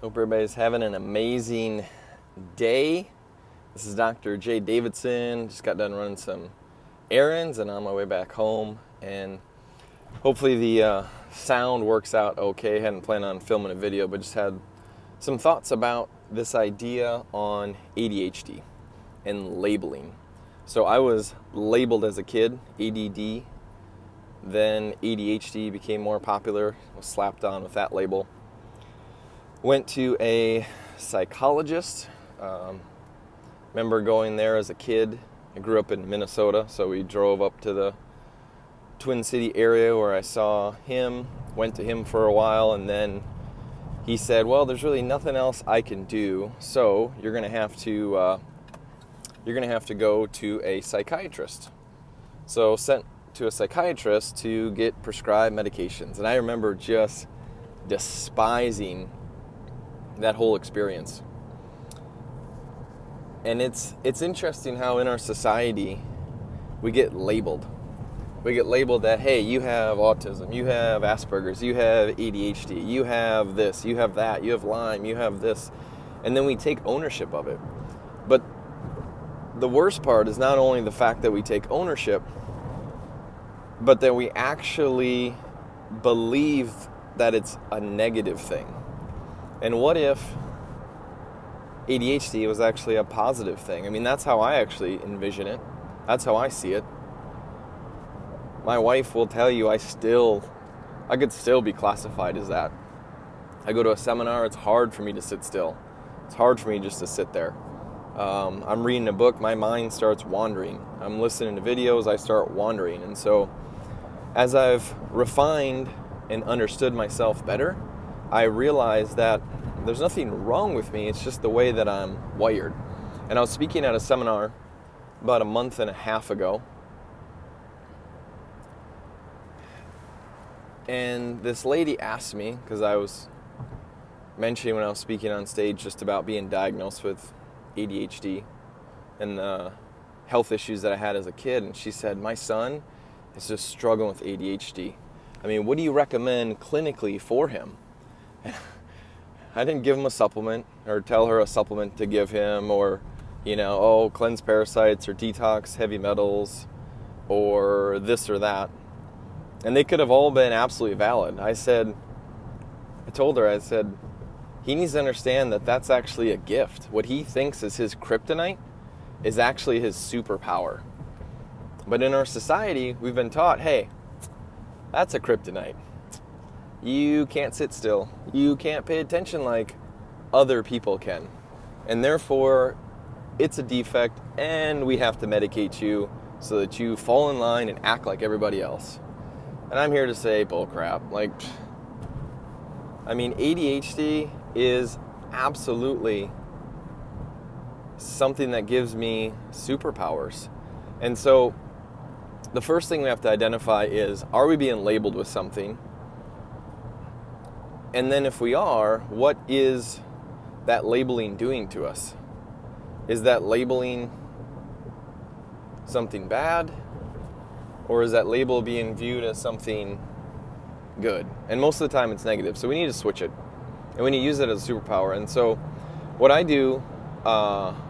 Hope everybody's having an amazing day. This is Dr. Jay Davidson. Just got done running some errands and on my way back home. And hopefully the sound works out okay. Hadn't planned on filming a video, but just had some thoughts about this idea on ADHD and labeling. So I was labeled as a kid, ADD. Then ADHD became more popular, was slapped on with that label. Went to a psychologist. Remember going there as a kid. I grew up in Minnesota, so we drove up to the Twin City area where I saw him, went to him for a while, and then he said, well, there's really nothing else I can do, so you're gonna have to go to a psychiatrist. So sent to a psychiatrist to get prescribed medications. And I remember just despising that whole experience. And it's interesting how in our society we get labeled. We get labeled that, hey, you have autism, you have Asperger's, you have ADHD, you have this, you have that, you have Lyme, you have this. And then we take ownership of it. But the worst part is not only the fact that we take ownership, but that we actually believe that it's a negative thing. And what if ADHD was actually a positive thing? I mean, that's how I actually envision it. That's how I see it. My wife will tell you I could still be classified as that. I go to a seminar, it's hard for me to sit still. It's hard for me just to sit there. I'm reading a book, my mind starts wandering. I'm listening to videos, I start wandering. And so as I've refined and understood myself better, I realized that there's nothing wrong with me, it's just the way that I'm wired. And I was speaking at a seminar about a month and a half ago, and this lady asked me, because I was mentioning when I was speaking on stage just about being diagnosed with ADHD and the health issues that I had as a kid, and she said, my son is just struggling with ADHD. I mean, what do you recommend clinically for him? I didn't give him a supplement or tell her a supplement to give him or, cleanse parasites or detox heavy metals or this or that. And they could have all been absolutely valid. I told her, he needs to understand that that's actually a gift. What he thinks is his kryptonite is actually his superpower. But in our society, we've been taught, hey, that's a kryptonite. You can't sit still. You can't pay attention like other people can. And therefore, it's a defect and we have to medicate you so that you fall in line and act like everybody else. And I'm here to say bullcrap. ADHD is absolutely something that gives me superpowers. And so the first thing we have to identify is, are we being labeled with something? And then if we are, what is that labeling doing to us? Is that labeling something bad? Or is that label being viewed as something good? And most of the time it's negative. So we need to switch it. And we need to use it as a superpower. And so what I do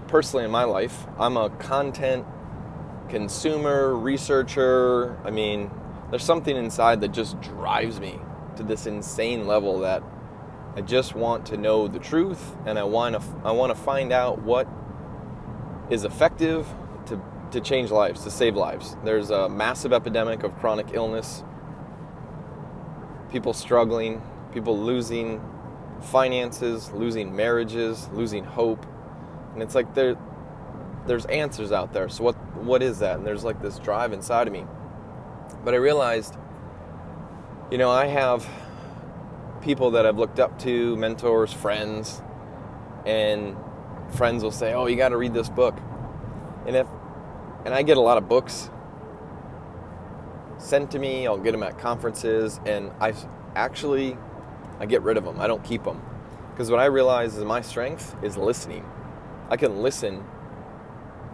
personally in my life, I'm a content consumer, researcher. There's something inside that just drives me to this insane level that I just want to know the truth, and I want to find out what is effective to change lives, to save lives. There's a massive epidemic of chronic illness, people struggling, people losing finances, losing marriages, losing hope. And it's like there's answers out there. So what is that? And there's this drive inside of me. But I realized, I have people that I've looked up to, mentors, friends, and friends will say, oh, you got to read this book. And I get a lot of books sent to me. I'll get them at conferences, and I get rid of them. I don't keep them. Because what I realize is my strength is listening. I can listen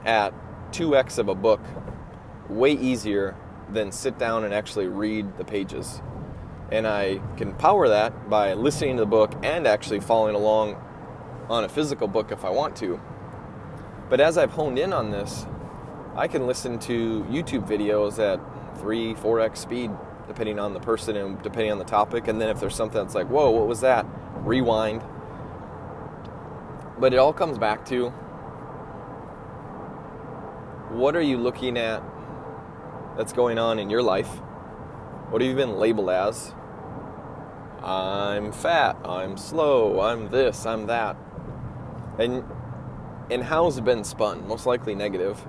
at 2x of a book way easier than sit down and actually read the pages. And I can power that by listening to the book and actually following along on a physical book if I want to. But as I've honed in on this, I can listen to YouTube videos at 3-4x speed, depending on the person and depending on the topic. And then if there's something that's like, whoa, what was that? Rewind. But it all comes back to, what are you looking at that's going on in your life? What have you been labeled as? I'm fat, I'm slow, I'm this, I'm that. And how's it been spun? Most likely negative.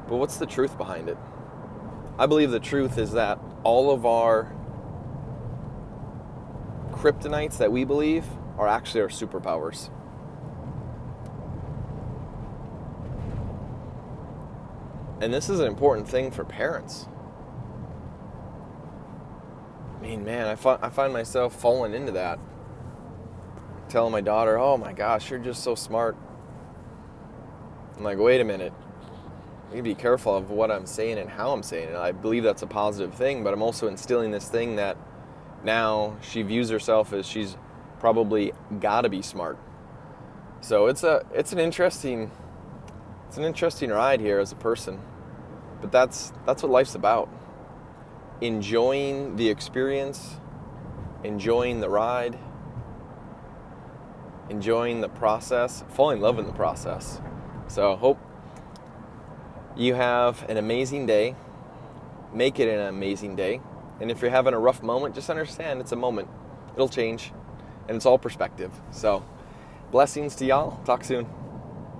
But what's the truth behind it? I believe the truth is that all of our kryptonites that we believe are actually our superpowers. And this is an important thing for parents. I mean, man, I find myself falling into that. Telling my daughter, oh my gosh, you're just so smart. I'm like, wait a minute. I need to be careful of what I'm saying and how I'm saying it. I believe that's a positive thing, but I'm also instilling this thing that now she views herself as she's probably got to be smart. So it's an interesting ride here as a person. But that's what life's about. Enjoying the experience, enjoying the ride, enjoying the process, falling in love in the process. So hope you have an amazing day. Make it an amazing day. And if you're having a rough moment, just understand it's a moment. It'll change. And it's all perspective. So blessings to y'all. Talk soon.